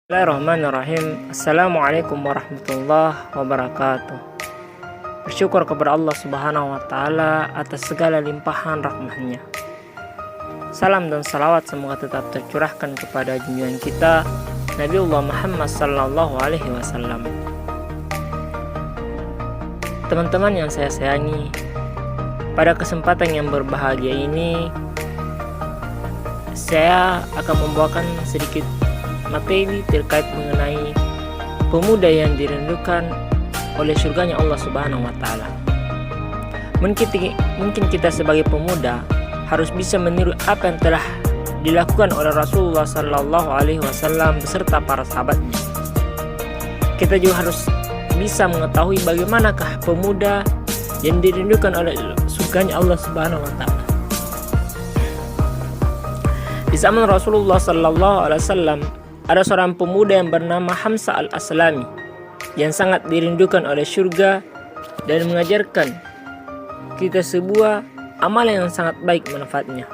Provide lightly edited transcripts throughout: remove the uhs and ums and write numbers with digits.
Bismillahirrahmanirrahim. Assalamualaikum warahmatullahi wabarakatuh. Bersyukur kepada Allah Subhanahu wa Ta'ala atas segala limpahan rahmat-Nya. Salam dan salawat semoga tetap tercurahkan kepada junjungan kita Nabiullah Muhammad sallallahu alaihi wasallam. Teman-teman yang saya sayangi, pada kesempatan yang berbahagia ini saya akan membawakan sedikit materi terkait mengenai pemuda yang dirindukan oleh surganya Allah Subhanahu wa Ta'ala. Mungkin kita sebagai pemuda harus bisa meniru apa yang telah dilakukan oleh Rasulullah Sallallahu Alaihi Wasallam beserta para sahabatnya. Kita juga harus bisa mengetahui bagaimanakah pemuda yang dirindukan oleh surganya Allah Subhanahu wa Ta'ala. Di zaman Rasulullah Sallallahu Alaihi Wasallam ada seorang pemuda yang bernama Hamzah al-Aslami yang sangat dirindukan oleh surga dan mengajarkan kita sebuah amalan yang sangat baik manfaatnya.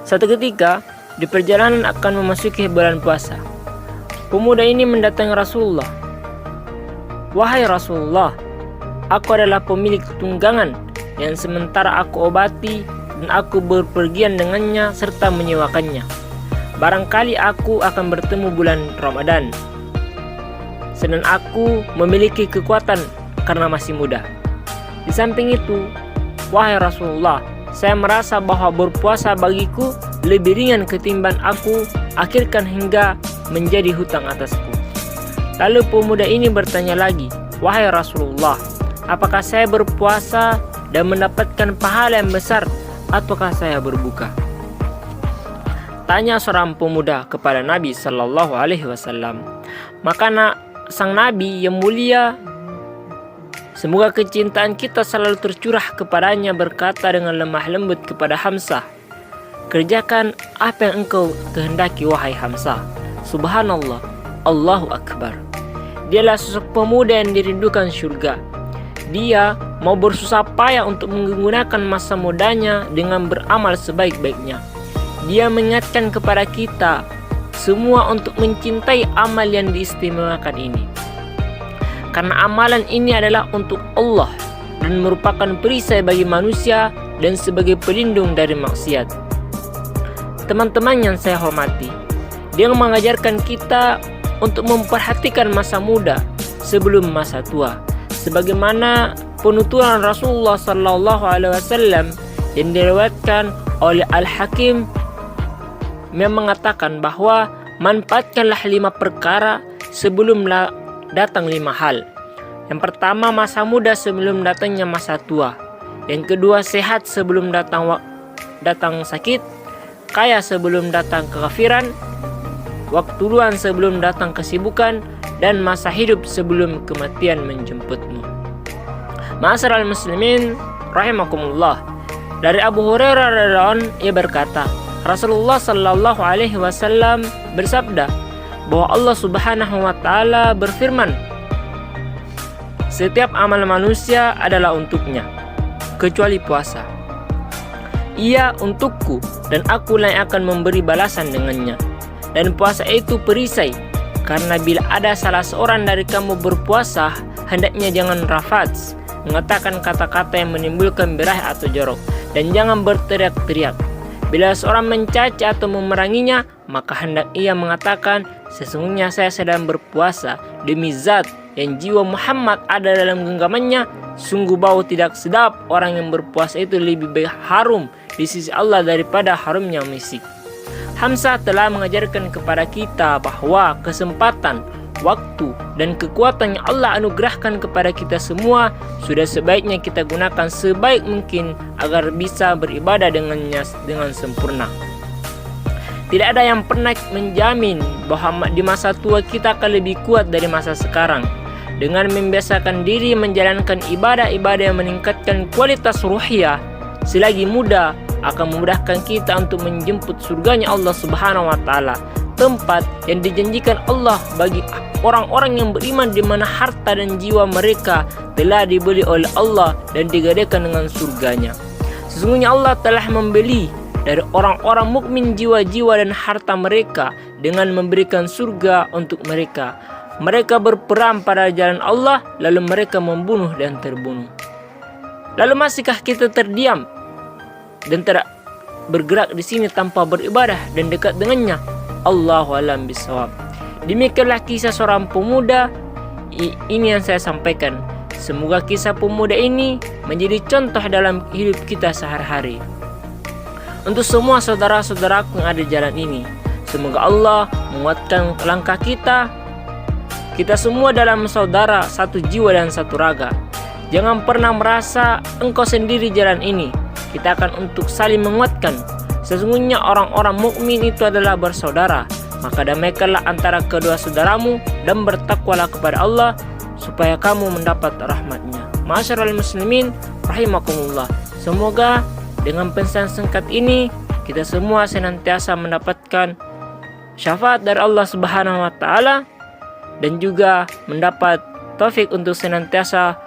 Suatu ketika di perjalanan akan memasuki bulan puasa, pemuda ini mendatangi Rasulullah. "Wahai Rasulullah, aku adalah pemilik tunggangan yang sementara aku obati dan aku berpergian dengannya serta menyewakannya. Barangkali aku akan bertemu bulan Ramadan, sedang aku memiliki kekuatan karena masih muda. Di samping itu, wahai Rasulullah, saya merasa bahwa berpuasa bagiku lebih ringan ketimbang aku akhirkan hingga menjadi hutang atasku." Lalu pemuda ini bertanya lagi, "Wahai Rasulullah, apakah saya berpuasa dan mendapatkan pahala yang besar ataukah saya berbuka?" Tanya seorang pemuda kepada Nabi Sallallahu Alaihi Wasallam. Maka sang Nabi yang mulia, semoga kecintaan kita selalu tercurah kepadanya, berkata dengan lemah lembut kepada Hamzah, "Kerjakan apa yang engkau kehendaki wahai Hamzah. Subhanallah, Allahu Akbar." Dialah sosok pemuda yang dirindukan surga. Dia mau bersusah payah untuk menggunakan masa mudanya dengan beramal sebaik-baiknya. Dia mengingatkan kepada kita semua untuk mencintai amal yang diistimewakan ini, karena amalan ini adalah untuk Allah dan merupakan perisai bagi manusia dan sebagai pelindung dari maksiat. Teman-teman yang saya hormati, dia mengajarkan kita untuk memperhatikan masa muda sebelum masa tua, sebagaimana penuturan Rasulullah Sallallahu Alaihi Wasallam yang diriwayatkan oleh Al-Hakim yang mengatakan bahwa manfaatkanlah 5 perkara sebelum datang 5 hal. Yang pertama, masa muda sebelum datangnya masa tua. Yang kedua, sehat sebelum datang sakit, kaya sebelum datang kekafiran, waktu luang sebelum datang kesibukan, dan masa hidup sebelum kematian menjemputmu. Ma'asyiral muslimin rahimakumullah. Dari Abu Hurairah radhiyallahu anhu, ia berkata, Rasulullah Sallallahu Alaihi Wasallam bersabda bahwa Allah Subhanahu wa Ta'ala berfirman, "Setiap amal manusia adalah untuknya, kecuali puasa. Ia untukku dan akulah yang akan memberi balasan dengannya. Dan puasa itu perisai, karena bila ada salah seorang dari kamu berpuasa, hendaknya jangan rafats, mengatakan kata-kata yang menimbulkan birahi atau jorok, dan jangan berteriak-teriak. Bila seorang mencaci atau memeranginya, maka hendak ia mengatakan, sesungguhnya saya sedang berpuasa demi zat yang jiwa Muhammad ada dalam genggamannya. Sungguh bau tidak sedap orang yang berpuasa itu lebih baik harum di sisi Allah daripada harumnya misik." Hamzah telah mengajarkan kepada kita bahwa kesempatan, waktu, dan kekuatan yang Allah anugerahkan kepada kita semua sudah sebaiknya kita gunakan sebaik mungkin agar bisa beribadah dengannya dengan sempurna. Tidak ada yang pernah menjamin bahwa di masa tua kita akan lebih kuat dari masa sekarang. Dengan membiasakan diri menjalankan ibadah-ibadah yang meningkatkan kualitas ruhiyah selagi muda akan memudahkan kita untuk menjemput surganya Allah Subhanahu wa Ta'ala, tempat yang dijanjikan Allah bagi orang-orang yang beriman, di mana harta dan jiwa mereka telah dibeli oleh Allah dan digadaikan dengan surganya. Sesungguhnya Allah telah membeli dari orang-orang mukmin jiwa-jiwa dan harta mereka dengan memberikan surga untuk mereka. Mereka berperang pada jalan Allah, lalu mereka membunuh dan terbunuh. Lalu masihkah kita terdiam dan tidak bergerak di sini tanpa beribadah dan dekat dengannya? Allahu a'lam bishawab. Demikianlah kisah seorang pemuda ini yang saya sampaikan. Semoga kisah pemuda ini menjadi contoh dalam hidup kita sehari-hari. Untuk semua saudara-saudaraku yang ada di jalan ini, semoga Allah menguatkan langkah kita. Kita semua dalam saudara, satu jiwa dan satu raga. Jangan pernah merasa engkau sendiri jalan ini. Kita akan untuk saling menguatkan. Sesungguhnya orang-orang mukmin itu adalah bersaudara. Maka damaikanlah antara kedua saudaramu dan bertakwalah kepada Allah supaya kamu mendapat rahmatnya. Ma'asyiral muslimin rahimakumullah. Semoga dengan pesan singkat ini kita semua senantiasa mendapatkan syafaat dari Allah Subhanahu wa taala dan juga mendapat taufik untuk senantiasa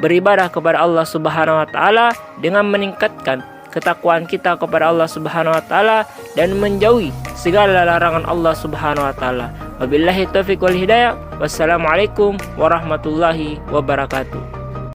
beribadah kepada Allah Subhanahu wa taala dengan meningkatkan ketakwaan kita kepada Allah Subhanahu wa taala dan menjauhi segala larangan Allah Subhanahu wa taala. Wabillahi taufiq wal hidayah. Wassalamualaikum warahmatullahi wabarakatuh.